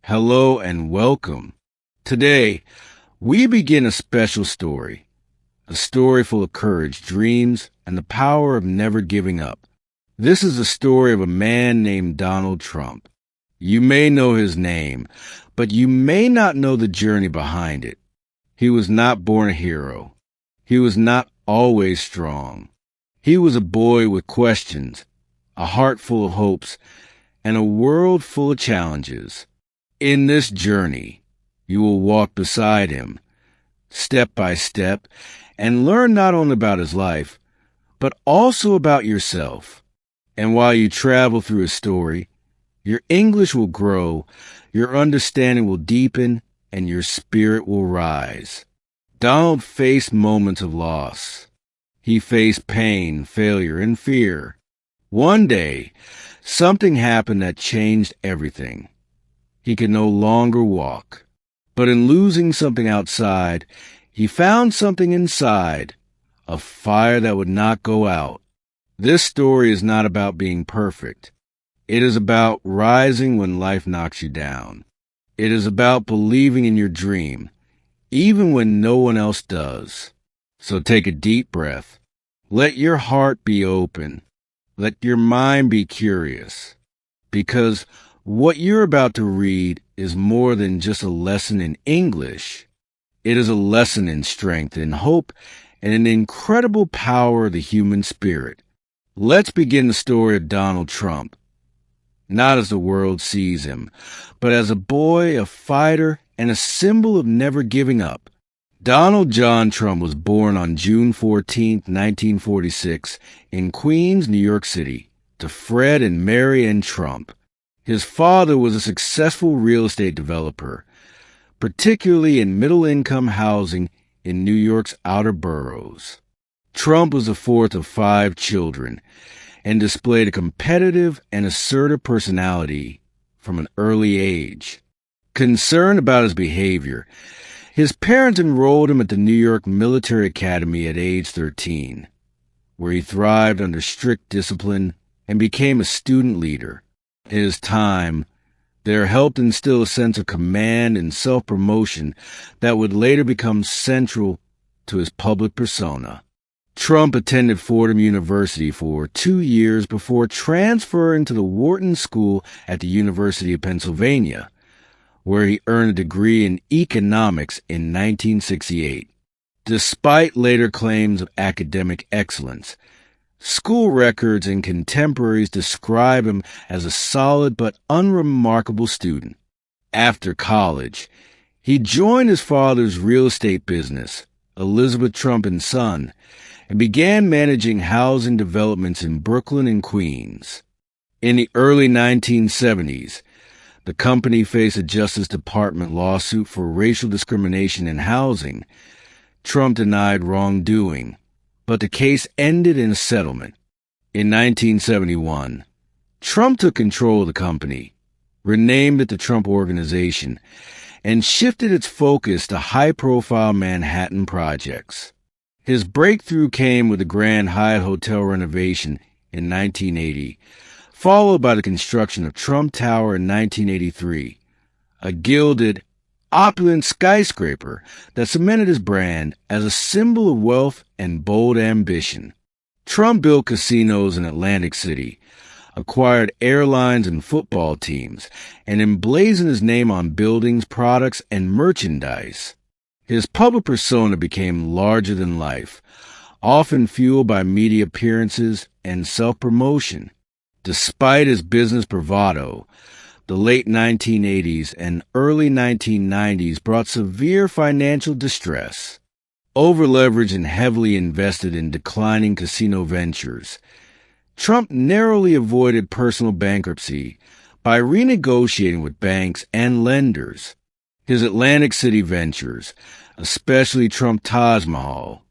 Hello and welcome. Today, we begin a special story, a story full of courage, dreams, and the power of never giving up. This is the story of a man named Donald Trump. You may know his name, but you may not know the journey behind it. He was not born a hero. He was not always strong. He was a boy with questions, a heart full of hopes, and a world full of challenges. In this journey, you will walk beside him, step by step, and learn not only about his life, but also about yourself. And while you travel through his story, your English will grow, your understanding will deepen, and your spirit will rise. Donald faced moments of loss. He faced pain, failure, and fear. One day, something happened that changed everything. He could no longer walk. But in losing something outside, he found something inside, a fire that would not go out. This story is not about being perfect. It is about rising when life knocks you down. It is about believing in your dream, even when no one else does. So take a deep breath. Let your heart be open. Let your mind be curious. Because what you're about to read is more than just a lesson in English. It is a lesson in strength, in hope, and in the incredible power of the human spirit. Let's begin the story of Donald Trump. Not as the world sees him, but as a boy, a fighter, and a symbol of never giving up. Donald John Trump was born on June 14, 1946, in Queens, New York City, to Fred and Mary Ann Trump. His father was a successful real estate developer, particularly in middle-income housing in New York's outer boroughs. Trump was the fourth of 5 children and displayed a competitive and assertive personality from an early age. Concerned about his behavior, his parents enrolled him at the New York Military Academy at age 13, where he thrived under strict discipline and became a student leader. In his time, there helped instill a sense of command and self-promotion that would later become central to his public persona. Trump attended Fordham University for 2 years before transferring to the Wharton School at the University of Pennsylvania, where he earned a degree in economics in 1968. Despite later claims of academic excellence, school records and contemporaries describe him as a solid but unremarkable student. After college, he joined his father's real estate business, Elizabeth Trump & Son, and began managing housing developments in Brooklyn and Queens. In the early 1970s, the company faced a Justice Department lawsuit for racial discrimination in housing. Trump denied wrongdoing, but the case ended in a settlement. In 1971, Trump took control of the company, renamed it the Trump Organization, and shifted its focus to high-profile Manhattan projects. His breakthrough came with the Grand Hyatt Hotel renovation in 1980, followed by the construction of Trump Tower in 1983, a gilded, opulent skyscraper that cemented his brand as a symbol of wealth and bold ambition. Trump built casinos in Atlantic City, acquired airlines and football teams, and emblazoned his name on buildings, products, and merchandise. His public persona became larger than life, often fueled by media appearances and self-promotion. Despite his business bravado, the late 1980s and early 1990s brought severe financial distress. Over-leveraged and heavily invested in declining casino ventures, Trump narrowly avoided personal bankruptcy by renegotiating with banks and lenders. His Atlantic City ventures, especially Trump Taj Mahal,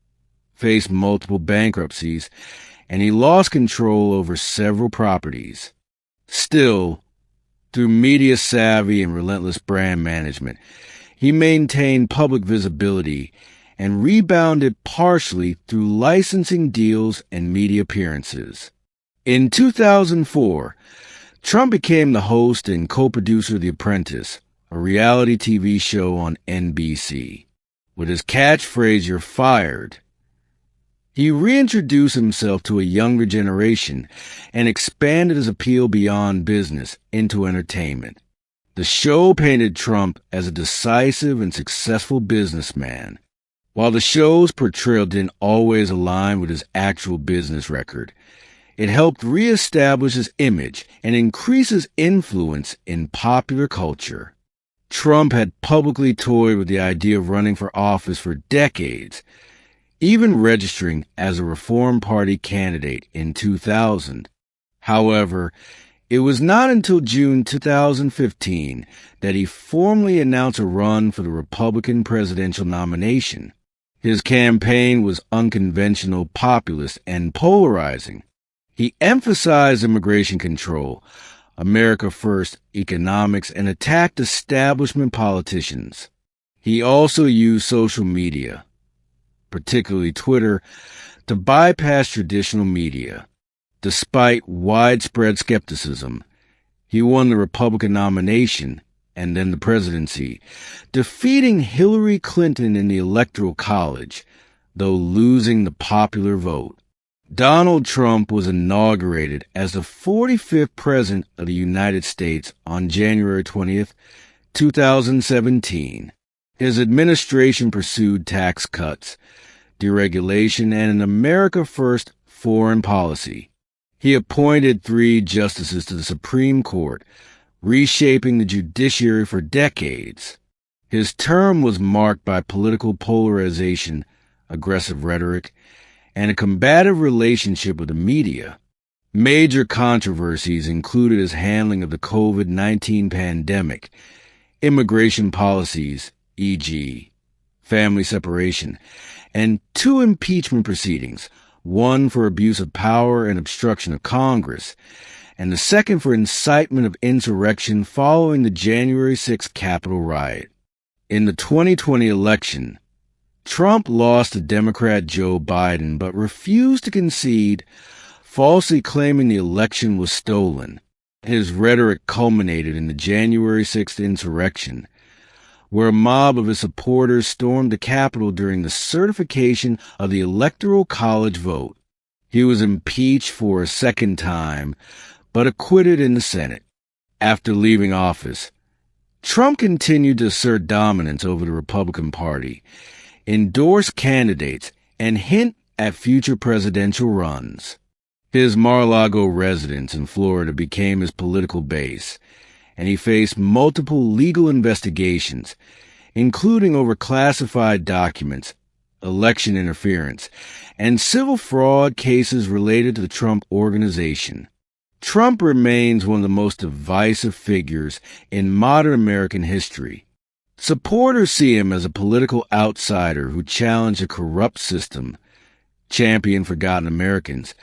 faced multiple bankruptcies, and he lost control over several properties. Still, through media savvy and relentless brand management, he maintained public visibility and rebounded partially through licensing deals and media appearances. In 2004, Trump became the host and co-producer of The Apprentice, a reality TV show on NBC. With his catchphrase, "You're fired," he reintroduced himself to a younger generation and expanded his appeal beyond business into entertainment. The show painted Trump as a decisive and successful businessman. While the show's portrayal didn't always align with his actual business record, it helped reestablish his image and increase his influence in popular culture. Trump had publicly toyed with the idea of running for office for decades, even registering as a Reform Party candidate in 2000. However, it was not until June 2015 that he formally announced a run for the Republican presidential nomination. His campaign was unconventional, populist, and polarizing. He emphasized immigration control, America First economics, and attacked establishment politicians. He also used social media, particularly Twitter, to bypass traditional media. Despite widespread skepticism, he won the Republican nomination and then the presidency, defeating Hillary Clinton in the Electoral College, though losing the popular vote. Donald Trump was inaugurated as the 45th President of the United States on January 20th, 2017. His administration pursued tax cuts, deregulation, and an America First foreign policy. He appointed 3 justices to the Supreme Court, reshaping the judiciary for decades. His term was marked by political polarization, aggressive rhetoric, and a combative relationship with the media. Major controversies included his handling of the COVID-19 pandemic, immigration policies, e.g., family separation, and 2 impeachment proceedings, one for abuse of power and obstruction of Congress, and the second for incitement of insurrection following the January 6th Capitol riot. In the 2020 election, Trump lost to Democrat Joe Biden but refused to concede, falsely claiming the election was stolen. His rhetoric culminated in the January 6th insurrection, where a mob of his supporters stormed the Capitol during the certification of the Electoral College vote. He was impeached for a second time, but acquitted in the Senate. After leaving office, Trump continued to assert dominance over the Republican Party, endorse candidates, and hint at future presidential runs. His Mar-a-Lago residence in Florida became his political base, and he faced multiple legal investigations, including over classified documents, election interference, and civil fraud cases related to the Trump Organization. Trump remains one of the most divisive figures in modern American history. Supporters see him as a political outsider who challenged a corrupt system, championed forgotten Americans,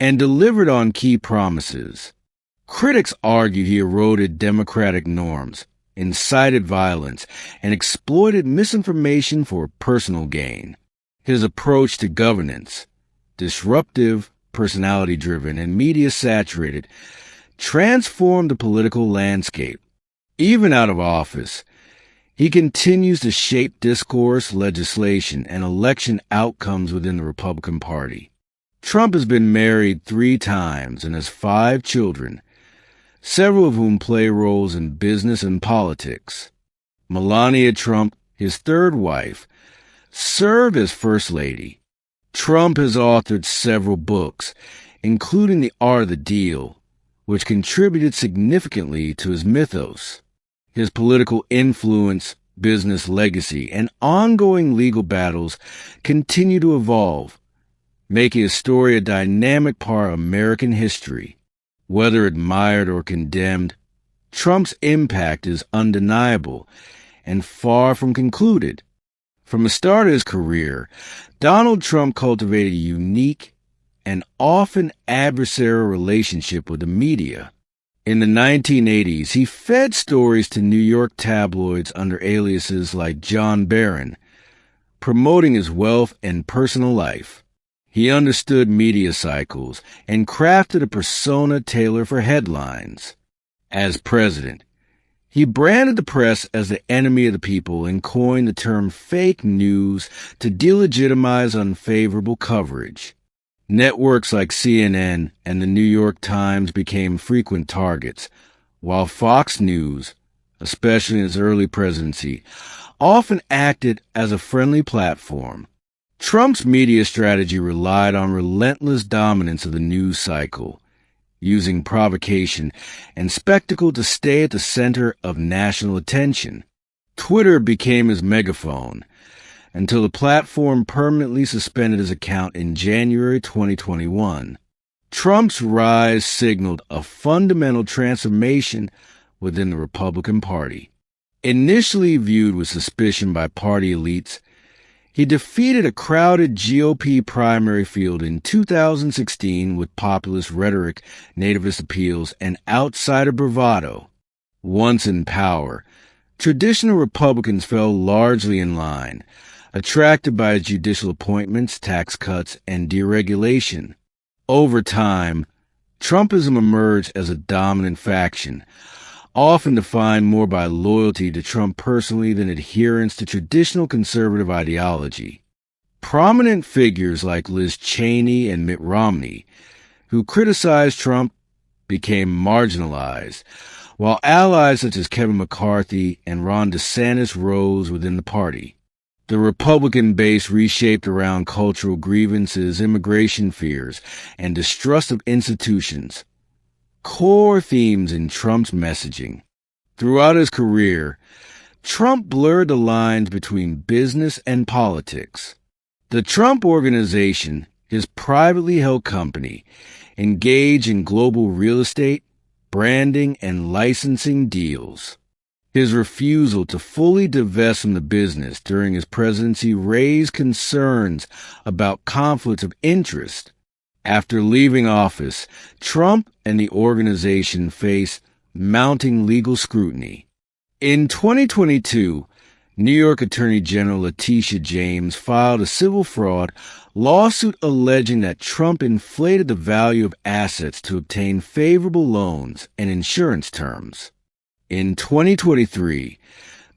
and delivered on key promises. Critics argue he eroded democratic norms, incited violence, and exploited misinformation for personal gain. His approach to governance, disruptive, personality-driven, and media-saturated, transformed the political landscape. Even out of office, he continues to shape discourse, legislation, and election outcomes within the Republican Party. Trump has been married 3 times and has 5 children, several of whom play roles in business and politics. Melania Trump, his 3rd wife, served as First Lady. Trump has authored several books, including The Art of the Deal, which contributed significantly to his mythos. His political influence, business legacy, and ongoing legal battles continue to evolve, making his story a dynamic part of American history. Whether admired or condemned, Trump's impact is undeniable and far from concluded. From the start of his career, Donald Trump cultivated a unique and often adversarial relationship with the media. In the 1980s, he fed stories to New York tabloids under aliases like John Barron, promoting his wealth and personal life. He understood media cycles and crafted a persona tailored for headlines. As president, He branded the press as the enemy of the people and coined the term fake news to delegitimize unfavorable coverage. Networks like CNN and the New York Times became frequent targets, while Fox News, especially in its early presidency, often acted as a friendly platform. Trump's media strategy relied on relentless dominance of the news cycle, using provocation and spectacle to stay at the center of national attention. Twitter became his megaphone, until the platform permanently suspended his account in January 2021. Trump's rise signaled a fundamental transformation within the Republican Party. Initially viewed with suspicion by party elites, he defeated a crowded GOP primary field in 2016 with populist rhetoric, nativist appeals, and outsider bravado. Once in power, traditional Republicans fell largely in line, attracted by his judicial appointments, tax cuts, and deregulation. Over time, Trumpism emerged as a dominant faction, often defined more by loyalty to Trump personally than adherence to traditional conservative ideology. Prominent figures like Liz Cheney and Mitt Romney, who criticized Trump, became marginalized, while allies such as Kevin McCarthy and Ron DeSantis rose within the party. The Republican base reshaped around cultural grievances, immigration fears, and distrust of institutions, core themes in Trump's messaging. Throughout his career, Trump blurred the lines between business and politics. The Trump Organization, his privately held company, engaged in global real estate, branding, and licensing deals. His refusal to fully divest from the business during his presidency raised concerns about conflicts of interest. After leaving office, Trump and the organization faced mounting legal scrutiny. In 2022, New York Attorney General Letitia James filed a civil fraud lawsuit alleging that Trump inflated the value of assets to obtain favorable loans and insurance terms. In 2023,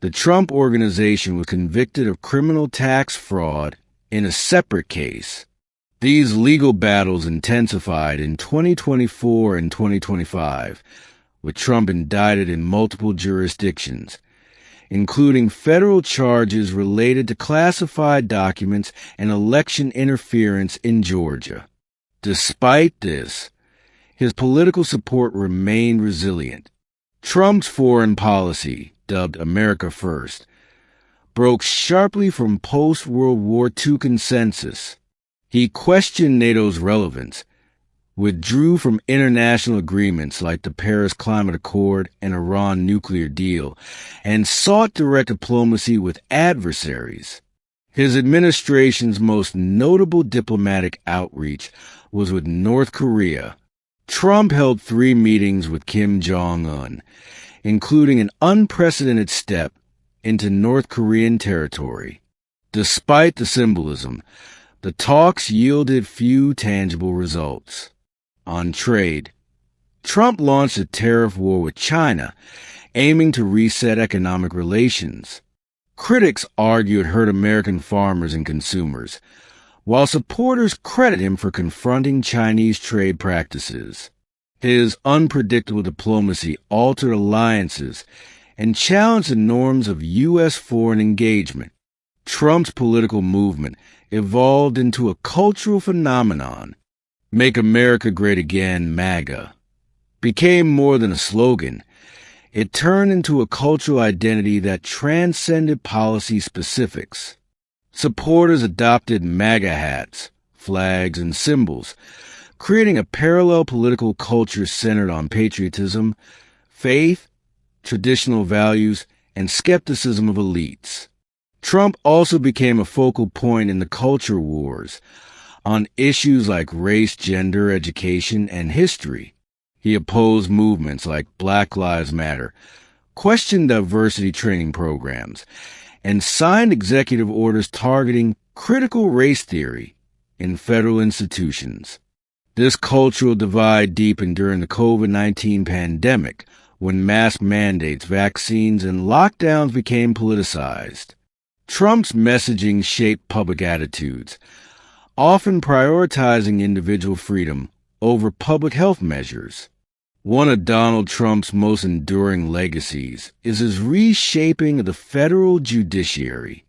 the Trump Organization was convicted of criminal tax fraud in a separate case. These legal battles intensified in 2024 and 2025, with Trump indicted in multiple jurisdictions, including federal charges related to classified documents and election interference in Georgia. Despite this, his political support remained resilient. Trump's foreign policy, dubbed America First, broke sharply from post-World War II consensus. He questioned NATO's relevance, withdrew from international agreements like the Paris Climate Accord and Iran nuclear deal, and sought direct diplomacy with adversaries. His administration's most notable diplomatic outreach was with North Korea. Trump held 3 meetings with Kim Jong-un, including an unprecedented step into North Korean territory. Despite the symbolism, the talks yielded few tangible results. On trade, Trump launched a tariff war with China, aiming to reset economic relations. Critics argue it hurt American farmers and consumers, while supporters credit him for confronting Chinese trade practices. His unpredictable diplomacy altered alliances and challenged the norms of U.S. foreign engagement. Trump's political movement evolved into a cultural phenomenon. Make America Great Again, MAGA, became more than a slogan. It turned into a cultural identity that transcended policy specifics. Supporters adopted MAGA hats, flags, and symbols, creating a parallel political culture centered on patriotism, faith, traditional values, and skepticism of elites. Trump also became a focal point in the culture wars on issues like race, gender, education, and history. He opposed movements like Black Lives Matter, questioned diversity training programs, and signed executive orders targeting critical race theory in federal institutions. This cultural divide deepened during the COVID-19 pandemic, when mask mandates, vaccines, and lockdowns became politicized. Trump's messaging shaped public attitudes, often prioritizing individual freedom over public health measures. One of Donald Trump's most enduring legacies is his reshaping of the federal judiciary.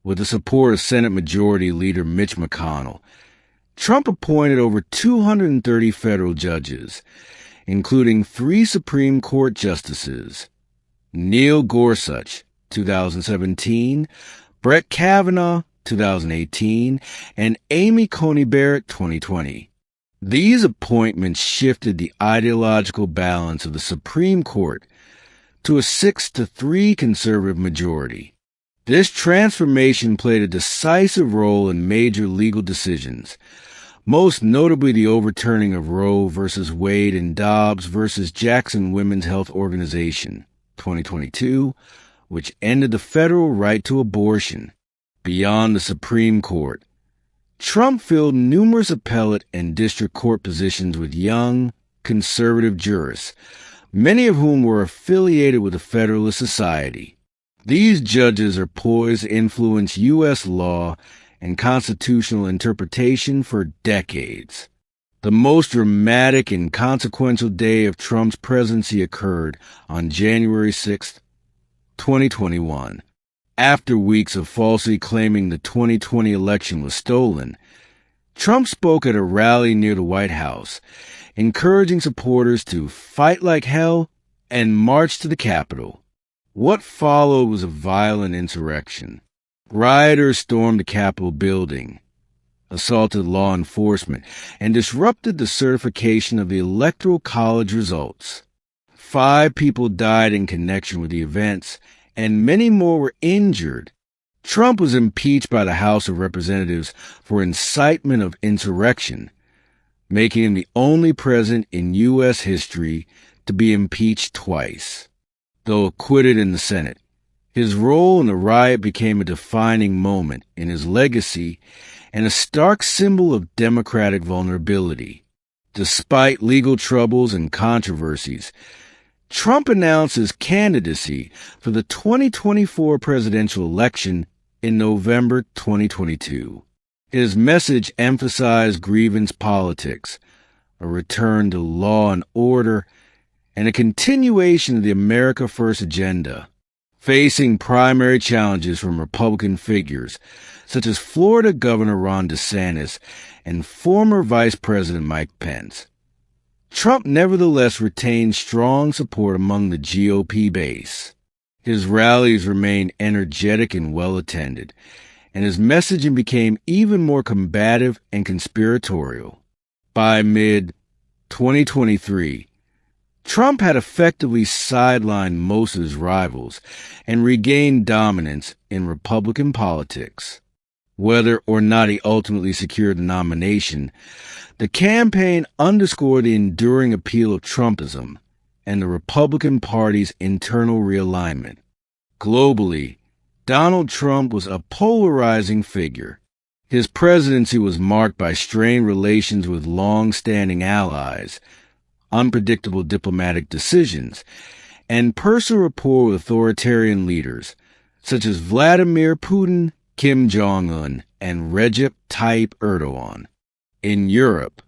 With the support of Senate Majority Leader Mitch McConnell, Trump appointed over 230 federal judges, including 3 Supreme Court justices: Neil Gorsuch, 2017, Brett Kavanaugh, 2018, and Amy Coney Barrett, 2020. These appointments shifted the ideological balance of the Supreme Court to a 6-3 conservative majority. This transformation played a decisive role in major legal decisions, most notably the overturning of Roe v. Wade and Dobbs v. Jackson Women's Health Organization, 2022, which ended the federal right to abortion. Beyond the Supreme Court, Trump filled numerous appellate and district court positions with young, conservative jurists, many of whom were affiliated with the Federalist Society. These judges are poised to influence U.S. law and constitutional interpretation for decades. The most dramatic and consequential day of Trump's presidency occurred on January 6, 2021. After weeks of falsely claiming the 2020 election was stolen, Trump spoke at a rally near the White House, encouraging supporters to fight like hell and march to the Capitol. What followed was a violent insurrection. Rioters stormed the Capitol building, assaulted law enforcement, and disrupted the certification of the Electoral College results. 5 people died in connection with the events, and many more were injured. Trump was impeached by the House of Representatives for incitement of insurrection, making him the only president in U.S. history to be impeached twice. Though acquitted in the Senate, his role in the riot became a defining moment in his legacy and a stark symbol of democratic vulnerability. Despite legal troubles and controversies, Trump announced his candidacy for the 2024 presidential election in November 2022. His message emphasized grievance politics, a return to law and order, and a continuation of the America First agenda. Facing primary challenges from Republican figures such as Florida Governor Ron DeSantis and former Vice President Mike Pence, Trump nevertheless retained strong support among the GOP base. His rallies remained energetic and well-attended, and his messaging became even more combative and conspiratorial. By mid-2023, Trump had effectively sidelined most of his rivals and regained dominance in Republican politics. Whether or not he ultimately secured the nomination, the campaign underscored the enduring appeal of Trumpism and the Republican Party's internal realignment. Globally, Donald Trump was a polarizing figure. His presidency was marked by strained relations with long-standing allies, unpredictable diplomatic decisions, and personal rapport with authoritarian leaders such as Vladimir Putin, Kim Jong-un, and Recep Tayyip Erdogan. In Europe,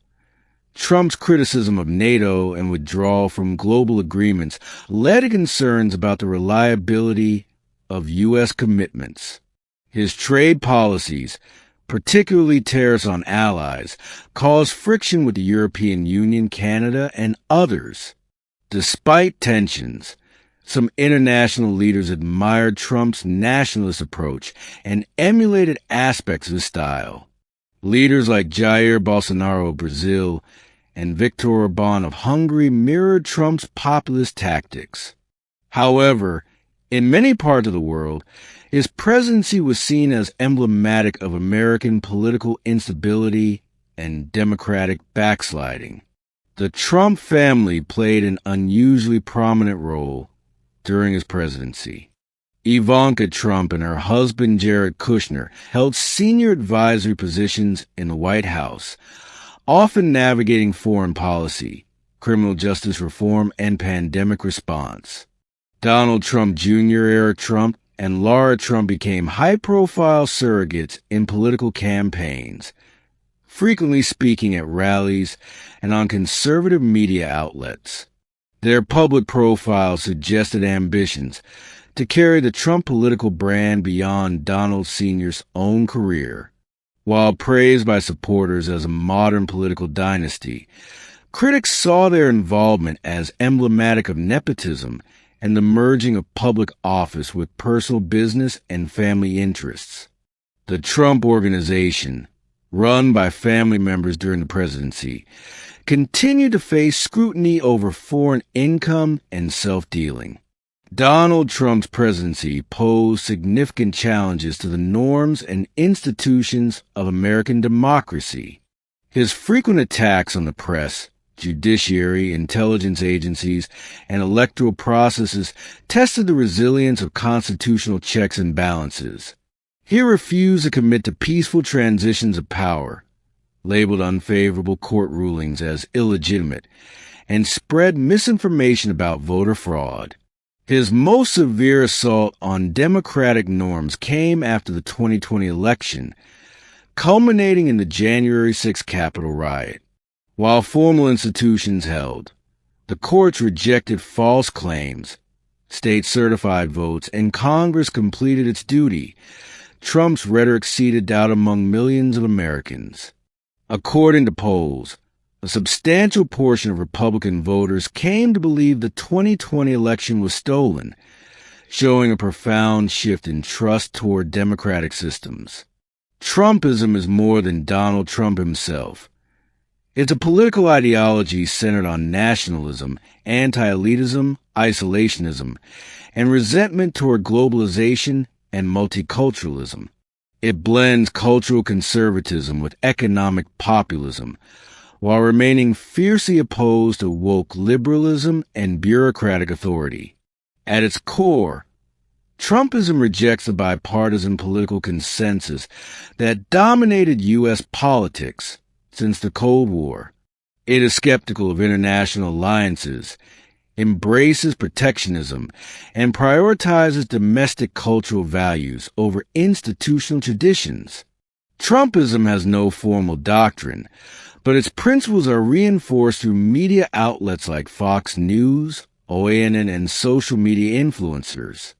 Trump's criticism of NATO and withdrawal from global agreements led to concerns about the reliability of U.S. commitments. His trade policies, particularly tariffs on allies, caused friction with the European Union, Canada, and others. Despite tensions, some international leaders admired Trump's nationalist approach and emulated aspects of his style. Leaders like Jair Bolsonaro of Brazil and Viktor Orban of Hungary mirrored Trump's populist tactics. However, in many parts of the world, his presidency was seen as emblematic of American political instability and democratic backsliding. The Trump family played an unusually prominent role during his presidency. Ivanka Trump and her husband Jared Kushner held senior advisory positions in the White House, often navigating foreign policy, criminal justice reform, and pandemic response. Donald Trump Jr., Eric Trump, and Laura Trump became high-profile surrogates in political campaigns, frequently speaking at rallies and on conservative media outlets. Their public profiles suggested ambitions to carry the Trump political brand beyond Donald Sr.'s own career. While praised by supporters as a modern political dynasty, critics saw their involvement as emblematic of nepotism and the merging of public office with personal business and family interests. The Trump Organization, run by family members during the presidency, continued to face scrutiny over foreign income and self-dealing. Donald Trump's presidency posed significant challenges to the norms and institutions of American democracy. His frequent attacks on the press, judiciary, intelligence agencies, and electoral processes tested the resilience of constitutional checks and balances. He refused to commit to peaceful transitions of power, labeled unfavorable court rulings as illegitimate, and spread misinformation about voter fraud. His most severe assault on democratic norms came after the 2020 election, culminating in the January 6 Capitol riot. While formal institutions held, the courts rejected false claims, state-certified votes, and Congress completed its duty. Trump's rhetoric seeded doubt among millions of Americans. According to polls, a substantial portion of Republican voters came to believe the 2020 election was stolen, showing a profound shift in trust toward democratic systems. Trumpism is more than Donald Trump himself. It's a political ideology centered on nationalism, anti-elitism, isolationism, and resentment toward globalization and multiculturalism. It blends cultural conservatism with economic populism, while remaining fiercely opposed to woke liberalism and bureaucratic authority. At its core, Trumpism rejects the bipartisan political consensus that dominated U.S. politics since the Cold War. It is skeptical of international alliances, embraces protectionism, and prioritizes domestic cultural values over institutional traditions. Trumpism has no formal doctrine, but its principles are reinforced through media outlets like Fox News, OANN, and social media influencers.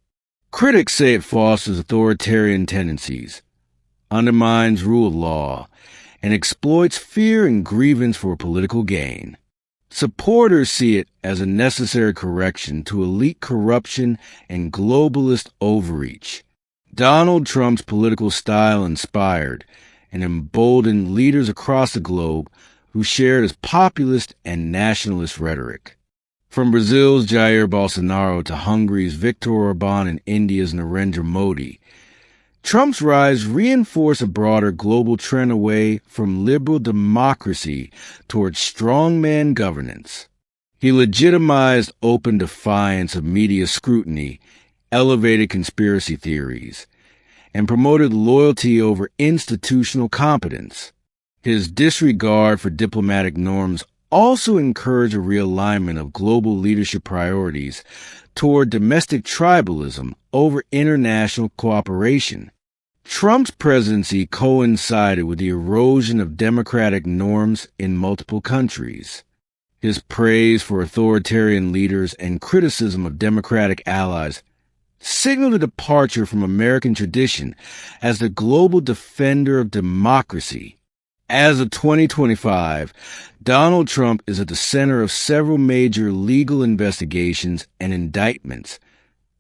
Critics say it fosters authoritarian tendencies, undermines rule of law, and exploits fear and grievance for political gain. Supporters see it as a necessary correction to elite corruption and globalist overreach. Donald Trump's political style inspired and emboldened leaders across the globe who shared his populist and nationalist rhetoric. From Brazil's Jair Bolsonaro to Hungary's Viktor Orbán and India's Narendra Modi, Trump's rise reinforced a broader global trend away from liberal democracy towards strongman governance. He legitimized open defiance of media scrutiny, elevated conspiracy theories, and promoted loyalty over institutional competence. His disregard for diplomatic norms also encouraged a realignment of global leadership priorities toward domestic tribalism over international cooperation. Trump's presidency coincided with the erosion of democratic norms in multiple countries. His praise for authoritarian leaders and criticism of democratic allies signaled a departure from American tradition as the global defender of democracy. As of 2025, Donald Trump is at the center of several major legal investigations and indictments,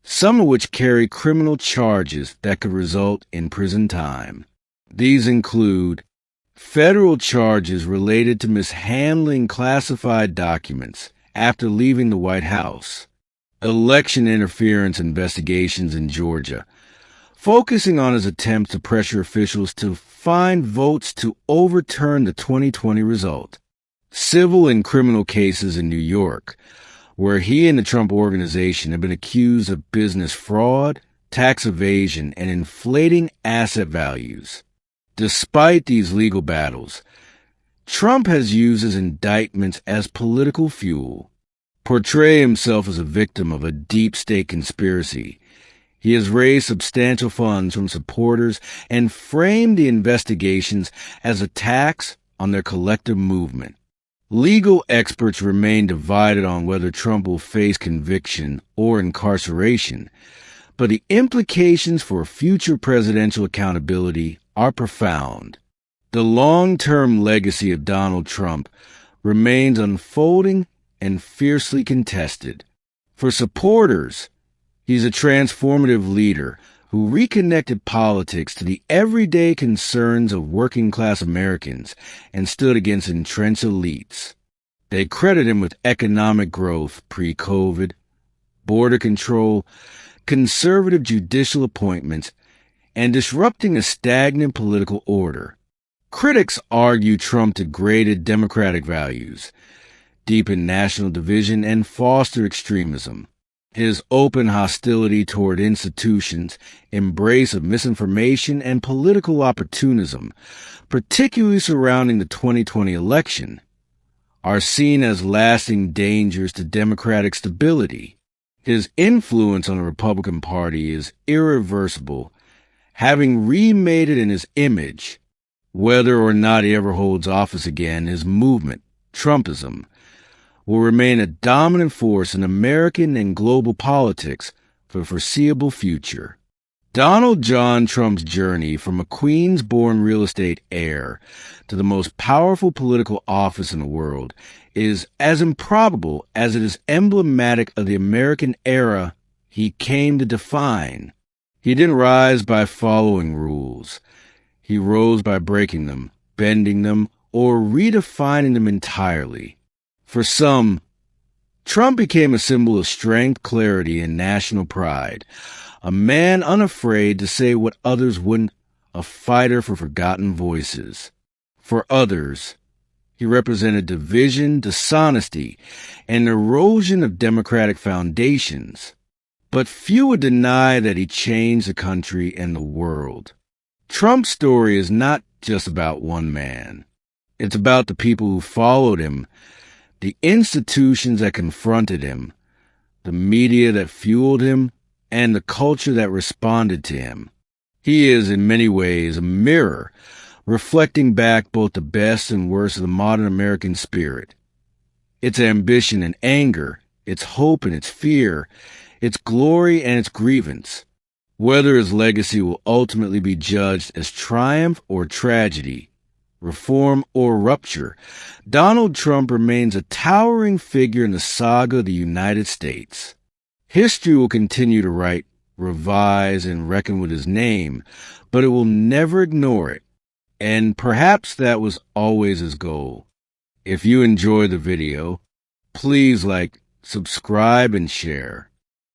some of which carry criminal charges that could result in prison time. These include federal charges related to mishandling classified documents after leaving the White House, election interference investigations in Georgia, focusing on his attempts to pressure officials to find votes to overturn the 2020 result, civil and criminal cases in New York, where he and the Trump Organization have been accused of business fraud, tax evasion, and inflating asset values. Despite these legal battles, Trump has used his indictments as political fuel, portraying himself as a victim of a deep state conspiracy. He has raised substantial funds from supporters and framed the investigations as attacks on their collective movement. Legal experts remain divided on whether Trump will face conviction or incarceration, but the implications for future presidential accountability are profound. The long-term legacy of Donald Trump remains unfolding and fiercely contested. For supporters, he's a transformative leader who reconnected politics to the everyday concerns of working-class Americans and stood against entrenched elites. They credit him with economic growth pre-COVID, border control, conservative judicial appointments, and disrupting a stagnant political order. Critics argue Trump degraded democratic values, deepened national division, and fostered extremism. His open hostility toward institutions, embrace of misinformation, and political opportunism, particularly surrounding the 2020 election, are seen as lasting dangers to democratic stability. His influence on the Republican Party is irreversible, having remade it in his image. Whether or not he ever holds office again, his movement, Trumpism, will remain a dominant force in American and global politics for the foreseeable future. Donald John Trump's journey from a Queens-born real estate heir to the most powerful political office in the world is as improbable as it is emblematic of the American era he came to define. He didn't rise by following rules. He rose by breaking them, bending them, or redefining them entirely. For some, Trump became a symbol of strength, clarity, and national pride, a man unafraid to say what others wouldn't, a fighter for forgotten voices. For others, he represented division, dishonesty, and erosion of democratic foundations. But few would deny that he changed the country and the world. Trump's story is not just about one man. It's about the people who followed him, the institutions that confronted him, the media that fueled him, and the culture that responded to him. He is, in many ways, a mirror, reflecting back both the best and worst of the modern American spirit. Its ambition and anger, its hope and its fear, its glory and its grievance. Whether his legacy will ultimately be judged as triumph or tragedy, reform or rupture, Donald Trump remains a towering figure in the saga of the United States. History will continue to write, revise, and reckon with his name, but it will never ignore it. And perhaps that was always his goal. If you enjoyed the video, please like, subscribe, and share.